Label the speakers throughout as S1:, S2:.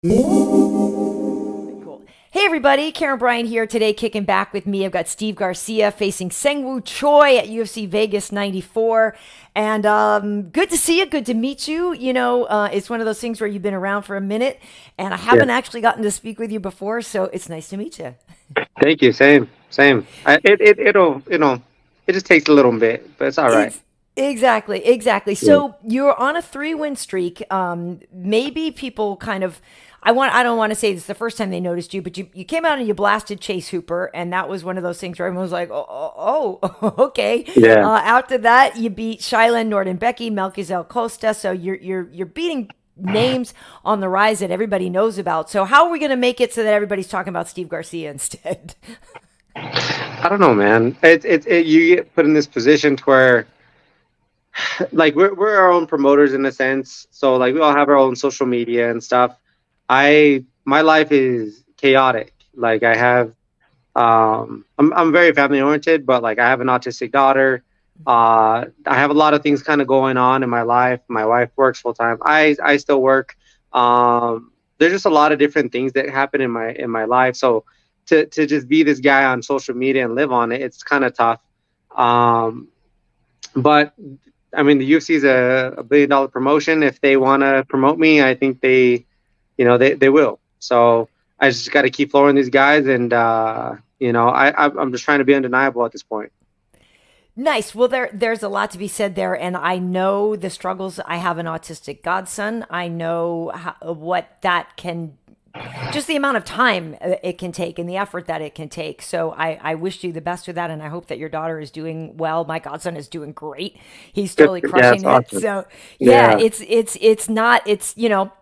S1: Cool. Hey everybody, Karyn Bryant here today, kicking back with me. I've got Steve Garcia facing Choi at UFC Vegas 94. And good to see you, good to meet you. It's one of those things where you've been around for a minute, and I
S2: Yeah.
S1: haven't actually gotten to speak with you before, so it's nice to meet you.
S2: Thank you. Same. Same. It just takes a little bit, but it's all right.
S1: Exactly.
S2: Yeah.
S1: So you're on a 3-win streak. Maybe people kind of, I don't want to say this is the first time they noticed you, but you came out and you blasted Chase Hooper, and that was one of those things where everyone was like, okay.
S2: Yeah.
S1: After that, you beat Shilan Norden Becky, Melquizel Costa. So you're beating names on the rise that everybody knows about. So how are we going to make it so that everybody's talking about Steve Garcia instead?
S2: I don't know, man. You get put in this position to where, like, we're our own promoters in a sense. So like we all have our own social media and stuff. My life is chaotic. Like I'm very family oriented, but like I have an autistic daughter. I have a lot of things kind of going on in my life. My wife works full time. I still work. There's just a lot of different things that happen in my life. So to just be this guy on social media and live on it, it's kind of tough. Um, but I mean, the UFC is a $1 billion promotion. If they want to promote me, I think they will. So I just got to keep flooring these guys, and I'm just trying to be undeniable at this point.
S1: Nice. Well, there's a lot to be said there, and I know the struggles. I have an autistic godson. I know what that can, just the amount of time it can take and the effort that it can take. So I wish you the best with that, and I hope that your daughter is doing well. My godson is doing great. He's
S2: Good.
S1: totally
S2: Yeah, it's
S1: crushing it.
S2: awesome.
S1: So yeah,
S2: Yeah,
S1: it's not,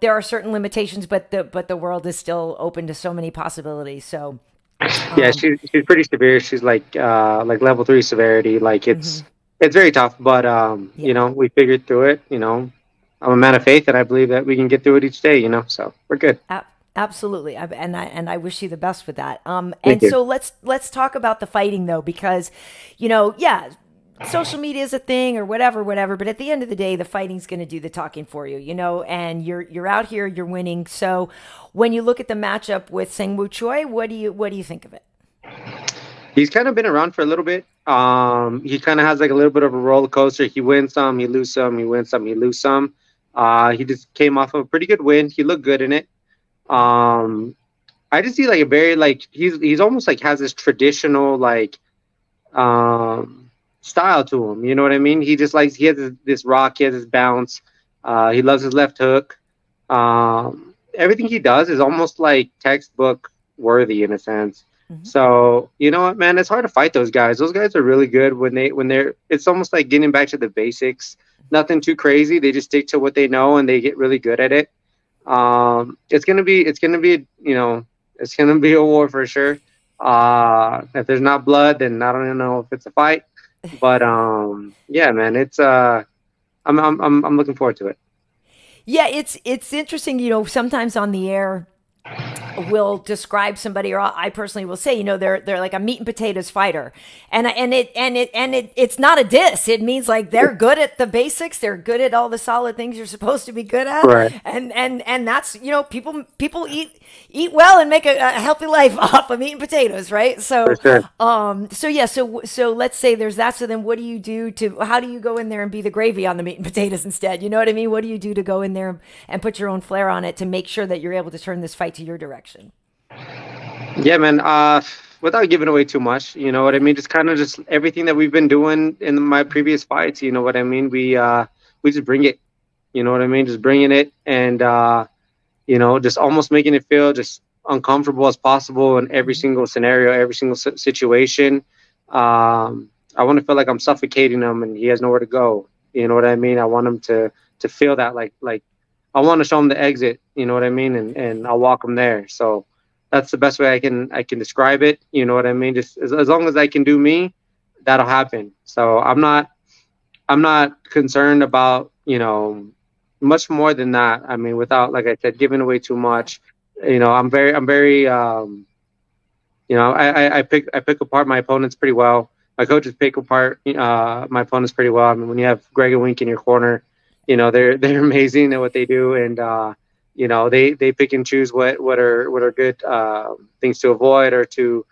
S1: there are certain limitations, but the world is still open to so many possibilities. So
S2: yeah,
S1: um,
S2: she's pretty severe. She's like level 3 severity. Like
S1: mhm.
S2: it's very tough, but
S1: Yeah.
S2: we figured through it. I'm a man of faith, and I believe that we can get through it each day. So we're good.
S1: Absolutely, and I wish you the best with that.
S2: Thank
S1: And
S2: you.
S1: so let's talk about the fighting though, because, yeah, social media is a thing or whatever. But at the end of the day, the fighting's going to do the talking for you, and you're out here, you're winning. So when you look at the matchup with Seung Choi, what do you think of it?
S2: He's kind of been around for a little bit. He kind of has like a little bit of a roller coaster. He wins some, he lose some, he wins some, he lose some. He just came off of a pretty good win. He looked good in it. Um, I just see like a very like he's almost like has this traditional like style to him. You know what I mean? He just likes he has this rock, he has this bounce. He loves his left hook. Everything he does is almost like textbook worthy in a sense.
S1: Hmm.
S2: So you know what, man, it's hard to fight those guys. Those guys are really good when they're. It's almost like getting back to the basics. Nothing too crazy. They just stick to what they know and they get really good at it. It's gonna be a war for sure. If there's not blood, then I don't even know if it's a fight. But yeah, man, I'm looking forward to it.
S1: Yeah, it's interesting. Sometimes on the air, will describe somebody, or I personally will say, they're like a meat and potatoes fighter, it's not a diss. It means like they're good at the basics, they're good at all the solid things you're supposed to be good at,
S2: Right,
S1: and that's, people eat well and make a healthy life off of meat and potatoes, right?
S2: for
S1: So,
S2: sure.
S1: so let's say there's that. So then, what do you do to? How do you go in there and be the gravy on the meat and potatoes instead? You know what I mean? What do you do to go in there and put your own flair on it to make sure that you're able to turn this fight to your direction?
S2: Yeah, man. Without giving away too much, you know what I mean. Just kind of just everything that we've been doing in my previous fights. You know what I mean. We just bring it. You know what I mean. Just bringing it, and just almost making it feel just uncomfortable as possible in every
S1: Mm-hmm.
S2: single scenario, every single situation. I want to feel like I'm suffocating him, and he has nowhere to go. You know what I mean. I want him to feel that like I want to show him the exit. You know what I mean, and I'll walk him there. So that's the best way I can describe it. You know what I mean. Just as long as I can do me, that'll happen. So I'm not concerned about much more than that. I mean, without, like I said, giving away too much. I'm very I pick apart my opponents pretty well. My coaches pick apart my opponents pretty well. I mean, when you have Greg and Wink in your corner, they're they're amazing at what they do, and they pick and choose what are good things to avoid or to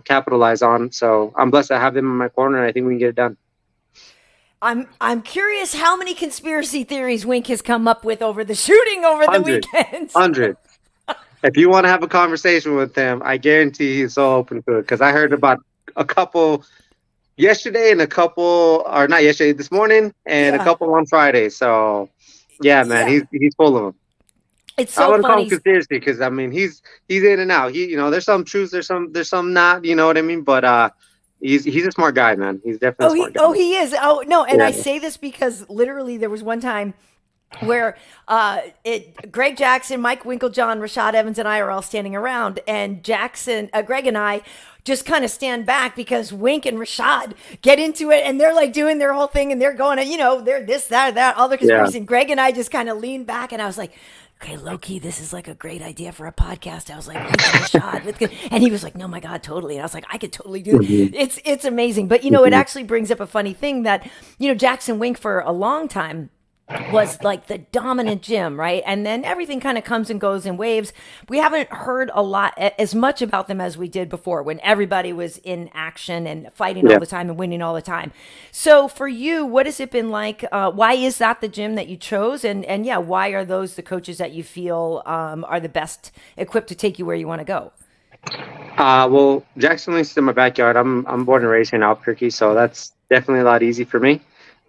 S2: capitalize on. So I'm blessed to have them in my corner, and I think we can get it done.
S1: I'm curious how many conspiracy theories Wink has come up with over the shooting over the weekend.
S2: 100. If you want to have a conversation with him, I guarantee he's so open to it. Because I heard about a couple yesterday and a couple, or not yesterday, this morning, and a couple on Friday. So, yeah, man, he's full of them.
S1: It's so
S2: I wouldn't
S1: funny.
S2: call him conspiracy because I mean he's in and out. There's some truths, there's some not. You know what I mean? But he's a smart guy, man. He's definitely a smart guy.
S1: Oh, he is. Oh no, and I say this because literally there was one time where Greg Jackson, Mike Winklejohn, Rashad Evans, and I are all standing around, and Greg and I just kind of stand back because Wink and Rashad get into it, and they're like doing their whole thing, and they're going, they're this, that, all the conspiracy. And Greg and I just kind of leaned back, and I was like, okay, low-key, this is like a great idea for a podcast. I was like, Rashad, and he was like, no, my God, totally. And I was like, I could totally do it. It's amazing. But, it actually brings up a funny thing that, Jackson Wink for a long time was like the dominant gym, right? And then everything kind of comes and goes in waves. We haven't heard a lot, as much about them as we did before when everybody was in action and fighting all the time and winning all the time. So for you, what has it been like? Why is that the gym that you chose? And why are those the coaches that you feel are the best equipped to take you where you want to go?
S2: Well, Jackson Link's in my backyard. I'm born and raised in Albuquerque, so that's definitely a lot easy for me.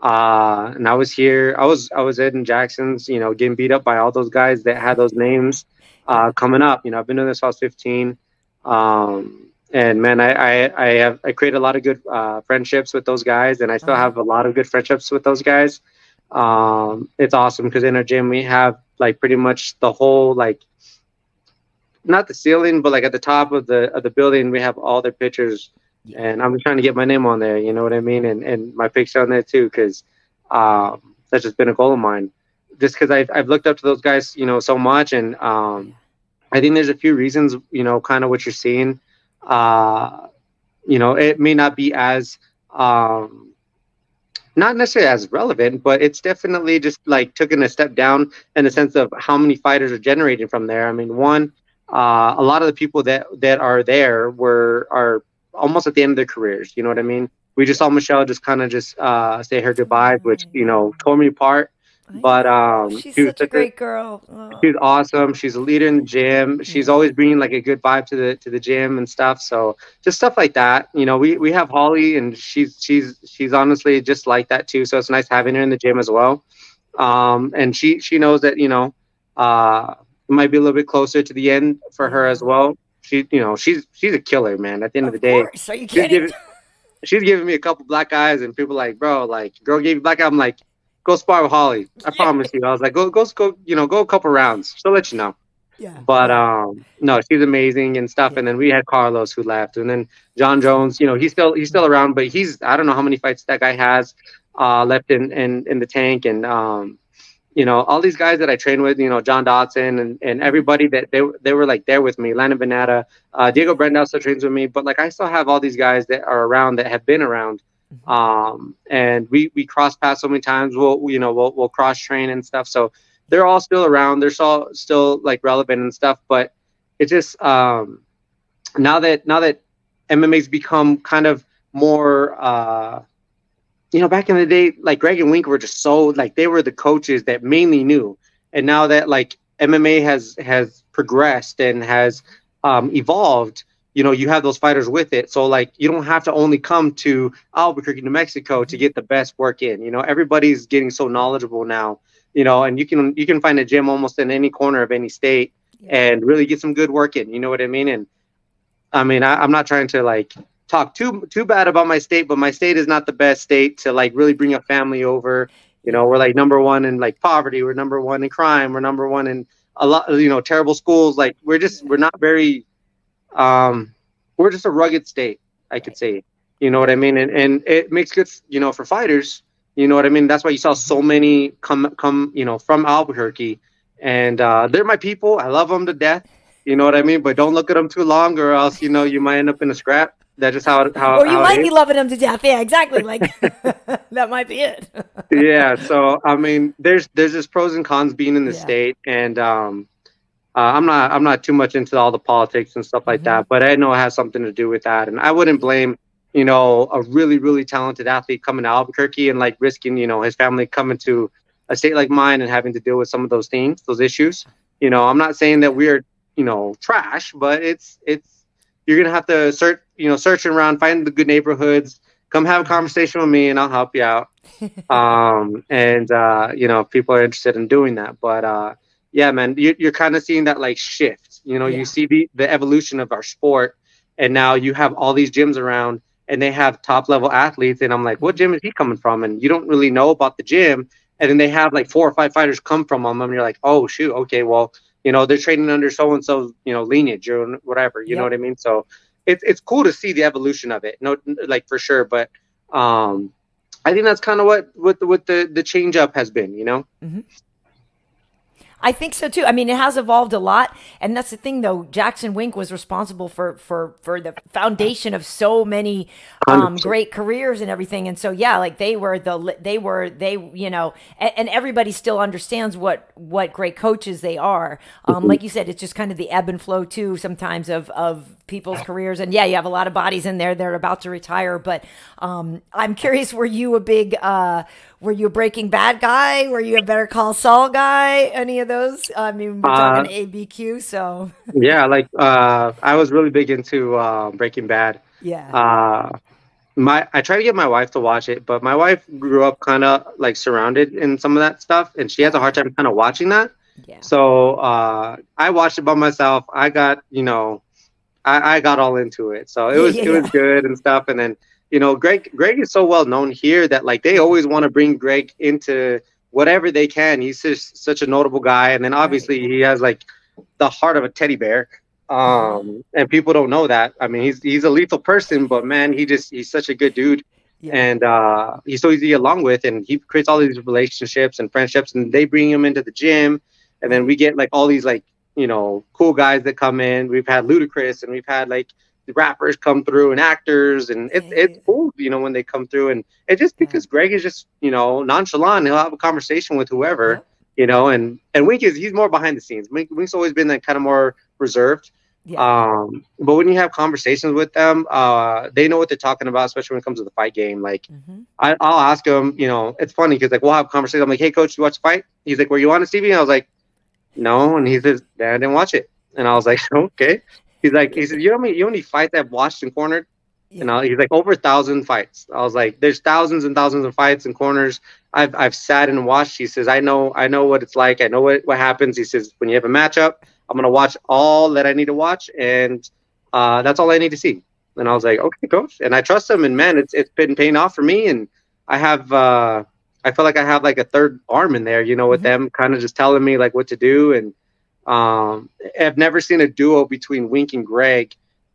S2: And I was here. I was in Jackson's, getting beat up by all those guys that had those names coming up. I've been doing this since I was 15. And man, I created a lot of good friendships with those guys, and I still have a lot of good friendships with those guys. It's awesome because in our gym we have like pretty much the whole, like, not the ceiling, but like at the top of the building, we have all their pictures. And I'm trying to get my name on there, you know what I mean? And my picture on there too, because that's just been a goal of mine. Just because I've looked up to those guys, so much. And I think there's a few reasons, kind of what you're seeing. It may not be as, not necessarily as relevant, but it's definitely just like taking a step down in the sense of how many fighters are generating from there. I mean, one, a lot of the people that are there are almost at the end of their careers. You know what I mean? We just saw Michelle just kind of say her goodbyes, which, tore me apart. But
S1: she's such a great girl.
S2: She's awesome. She's a leader in the gym. She's always bringing like a good vibe to the gym and stuff. So just stuff like that. We have Holly, and she's honestly just like that too. So it's nice having her in the gym as well. And she knows that, it might be a little bit closer to the end for her as well. She's a killer, man. At the end of the day,
S1: are you kidding?
S2: She's giving me a couple black eyes, and people like, bro, like, girl gave you black eye. I'm like, go spar with Holly. I promise you. I was like, go, go a couple rounds. She'll let you know.
S1: Yeah.
S2: But no, she's amazing and stuff. And then we had Carlos who left, and then John Jones. He's still around, but I don't know how many fights that guy has left in the tank, and all these guys that I train with, John Dotson and everybody that they were like there with me, Landon Venata, Diego Brendow still trains with me, but like I still have all these guys that are around that have been around, and we cross paths so many times. We'll cross train and stuff, so they're all still around. They're still like relevant and stuff, but it's just now that MMA's become kind of more. Back in the day, like Greg and Wink were just so like they were the coaches that mainly knew, and now that like MMA has progressed and has evolved, you have those fighters with it. So like you don't have to only come to Albuquerque, New Mexico to get the best work in. Everybody's getting so knowledgeable now. And you can find a gym almost in any corner of any state and really get some good work in. You know what I mean? And I mean I'm not trying to like talk too bad about my state, but my state is not the best state to like really bring a family over. We're like number one in like poverty, we're number one in crime, we're number one in a lot terrible schools. Like we're not very we're just a rugged state, I could say. You know what I mean? And it makes good for fighters. You know what I mean? That's why you saw so many come from Albuquerque, and they're my people. I love them to death. You know what I mean? But don't look at them too long, or else you might end up in a scrap. That's just how
S1: Or you
S2: how
S1: might
S2: it
S1: be
S2: is.
S1: loving them to death. Yeah, exactly. Like that might be it.
S2: Yeah. So I mean, there's just pros and cons being in the
S1: Yeah.
S2: state, and I'm not too much into all the politics and stuff like
S1: Hmm.
S2: that, but I know it has something to do with that, and I wouldn't
S1: Yeah.
S2: blame a really really talented athlete coming to Albuquerque and like risking his family coming to a state like mine and having to deal with some of those things, those issues. I'm not saying that
S1: Yeah.
S2: we're trash, but it's you're gonna have to search around, find the good neighborhoods, come have a
S1: Hmm.
S2: conversation with me, and I'll help you out. And if people are interested in doing that, but yeah, man, you're kind of seeing that like shift. You
S1: Yeah.
S2: see the evolution of our sport, and now you have all these gyms around, and they have top level athletes, and I'm like, what
S1: Hmm.
S2: gym is he coming from? And you don't really know about the gym, and then they have like 4 or 5 fighters come from them, and you're like, oh shoot, okay, well, they're training under so and so, lineage or whatever. You know what
S1: Yep.
S2: I mean? So it's cool to see the evolution of it, no, like for sure, but um I think that's kind of what the change up has been.
S1: Hmm. I think so too. I mean, it has evolved a lot, and that's the thing, though. Jackson Wink was responsible for the foundation of so many
S2: 100%.
S1: great careers and everything. And so, yeah, like and everybody still understands what great coaches they are. Like you said, it's just kind of the ebb and flow too sometimes of people's careers. And yeah, you have a lot of bodies in there; they're about to retire. But I'm curious, were you a Breaking Bad guy? Were you a Better Call Saul guy? Any of those? I mean, we're talking
S2: Uh,
S1: ABQ, so
S2: yeah, like I was really big into Breaking Bad.
S1: yeah,
S2: Uh, I try to get my wife to watch it, but my wife grew up kind of like surrounded in some of that stuff, and she has a hard time kind of watching that.
S1: yeah,
S2: So I watched it by myself. I got all into it, so it
S1: yeah,
S2: was
S1: yeah,
S2: it was
S1: yeah.
S2: good and stuff. And then Greg is so well known here that like they
S1: Yeah,
S2: always want to bring Greg into whatever they can. He's just such a notable guy, and then
S1: right.
S2: obviously he has like the heart of a teddy bear.
S1: Uh-huh.
S2: And people don't know that. I mean, he's a lethal person, but man, he's such a good dude,
S1: Yeah,
S2: and he's so easy to get along with, and he creates all these relationships and friendships, and they bring him into the gym, and then
S1: right.
S2: we get like all these like cool guys that come in. We've had Ludacris, and we've had like the rappers come through and actors, and it's
S1: Yeah,
S2: cool, when they come through, and it's just
S1: yeah.
S2: because Greg is just nonchalant. He'll have a conversation with whoever,
S1: Yep.
S2: and Wink he's more behind the scenes. Wink's always been like kind of more reserved.
S1: Yeah.
S2: But when you have conversations with them, they know what they're talking about, especially when it comes to the fight game. Like,
S1: Hmm.
S2: I'll ask them, it's funny because like we'll have conversations. I'm like, hey, coach, you watch the fight? He's like, were you on the TV? And I was like, no. And he says, Dad, I didn't watch it. And I was like, okay. He said, you know how many fights I've watched and cornered? And
S1: Yeah.
S2: he's like, over 1,000 fights. I was like, there's thousands and thousands of fights and corners. I've sat and watched. He says, I know what it's like. I know what happens. He says, when you have a matchup, I'm gonna watch all that I need to watch, and that's all I need to see. And I was like, okay, coach. And I trust him. And man, it's been paying off for me. And I have I feel like I have like a third arm in there, with
S1: Hmm.
S2: them kind of just telling me like what to do. And I've never seen a duo between Wink and Greg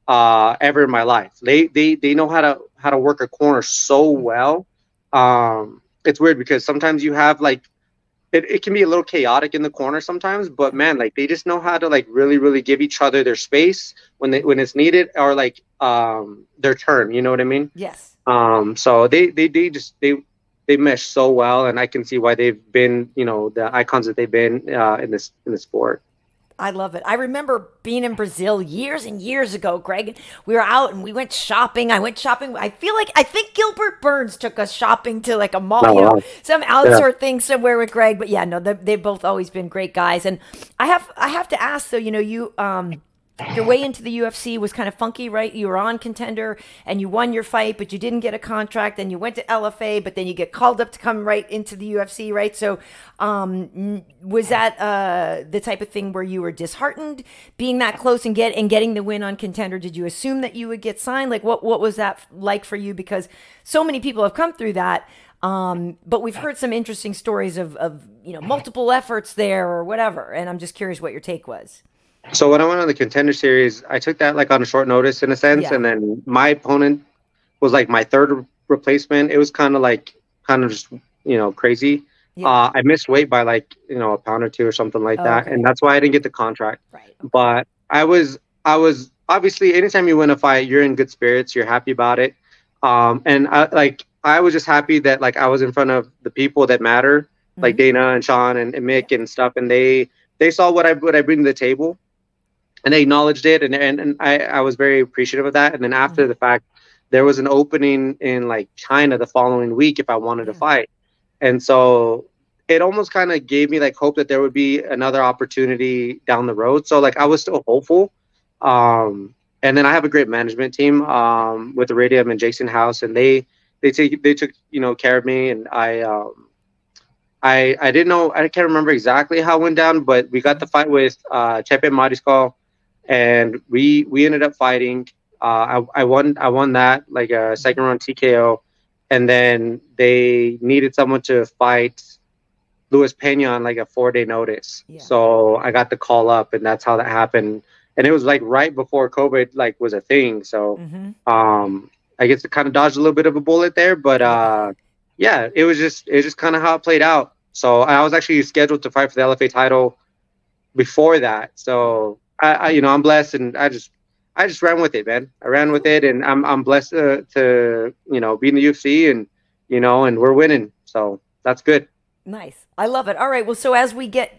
S2: ever in my life. They know how to work a corner so well. It's weird because sometimes you have like it can be a little chaotic in the corner sometimes, but man, like they just know how to like really, really give each other their space when it's needed, or like their turn. You know what I mean?
S1: Yes.
S2: So they mesh so well, and I can see why they've been the icons that they've been in this sport.
S1: I love it. I remember being in Brazil years and years ago, Greg. We were out and we went shopping. I went shopping. I think Gilbert Burns took us shopping to like a mall,
S2: Oh, wow.
S1: some
S2: Yeah.
S1: outdoor thing somewhere with Greg. But yeah, no, they've both always been great guys. And I have to ask though, your way into the UFC was kind of funky, right? You were on Contender and you won your fight, but you didn't get a contract. And you went to LFA, but then you get called up to come right into the UFC, right? So, was that the type of thing where you were disheartened being that close and getting the win on Contender? Did you assume that you would get signed? Like, what was that like for you? Because so many people have come through that. But we've heard some interesting stories of multiple efforts there or whatever. And I'm just curious what your take was.
S2: So when I went on the Contender Series, I took that like on a short notice in a sense,
S1: Yeah.
S2: and then my opponent was like my third replacement. It was kind of just crazy.
S1: Yeah.
S2: I missed weight by like a pound or two or something like
S1: Oh,
S2: that, and
S1: okay.
S2: that's why I didn't get the contract.
S1: Right. Okay.
S2: But I was obviously anytime you win a fight, you're in good spirits, you're happy about it. And I was just happy that like I was in front of the people that matter, like
S1: Hmm.
S2: Dana and Sean and
S1: Yeah.
S2: Mick and stuff, and they saw what I bring to the table, and they acknowledged it, and I was very appreciative of that. And then after
S1: Hmm.
S2: the fact, there was an opening in like China the following week if I wanted to
S1: Yeah.
S2: fight, and so it almost kind of gave me like hope that there would be another opportunity down the road. So like I was still hopeful. And then I have a great management team with Iridium and Jason House, and they took care of me, and I didn't know, I can't remember exactly how it went down, but we got the
S1: Hmm.
S2: fight with Chepe Mariscal, and we ended up fighting. I won that like a
S1: Hmm.
S2: second round TKO, and then they needed someone to fight Luis Pena on like a 4 day notice.
S1: Yeah.
S2: So I got the call up, and that's how that happened. And it was like right before COVID like was a thing. So
S1: Hmm.
S2: um, I guess it kind of dodged a little bit of a bullet there, but
S1: Yeah.
S2: yeah, it was just kind of how it played out. So I was actually scheduled to fight for the LFA title before that.
S1: Yeah.
S2: So I'm blessed, and I just ran with it, man. I ran with
S1: Cool.
S2: it, and I'm blessed to be in the UFC, and we're winning. So that's good.
S1: Nice. I love it. All right. Well, so as we get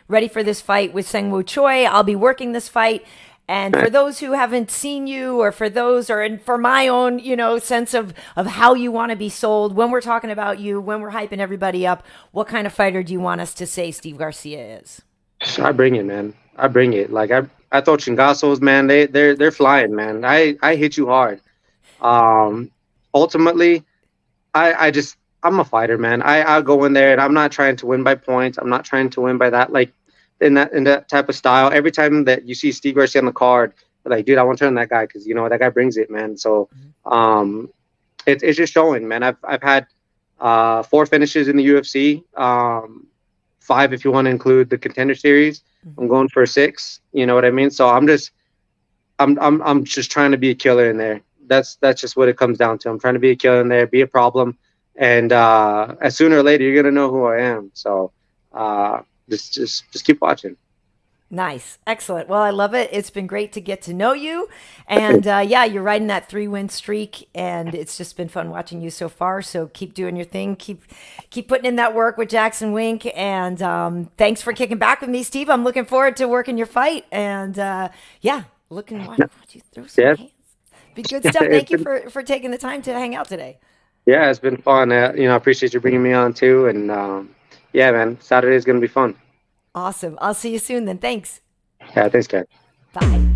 S1: ready for this fight with Seung Choi, I'll be working this fight. And for those who haven't seen you, or for those, or and for my own, sense of how you want to be sold, when we're talking about you, when we're hyping everybody up, what kind of fighter do you want us to say Steve Garcia is?
S2: I bring it, man. I bring it. Like I thought chingazos, man. They're flying, man. I hit you hard. Um, Ultimately, I'm a fighter, man. I go in there, and I'm not trying to win by points. I'm not trying to win by that, like in that type of style. Every time that you see Steve Garcia on the card, like, dude, I want to turn that guy, because that guy brings it, man. So um, it's just showing, man. I've had 4 finishes in the UFC, five if you want to include the Contender Series. I'm
S1: Hmm.
S2: going for 6. You know what I mean? So I'm just trying to be a killer in there. That's just what it comes down to. I'm trying to be a killer in there, be a problem, and as sooner or later you're gonna know who I am. So uh, just keep watching.
S1: Nice. Excellent. Well, I love it. It's been great to get to know you. And yeah, you're riding that 3-win streak, and it's just been fun watching you so far. So keep doing your thing. Keep putting in that work with Jackson Wink. And thanks for kicking back with me, Steve. I'm looking forward to working your fight. And yeah, watch you throw some
S2: Yeah,
S1: hands. Be good stuff.
S2: it's
S1: Thank you
S2: been
S1: for taking the time to hang out today.
S2: yeah, it's been fun. I appreciate you bringing me on too, and yeah, man, Saturday's gonna be fun.
S1: Awesome. I'll see you soon then. Thanks.
S2: Yeah, thanks, Kat.
S1: Bye.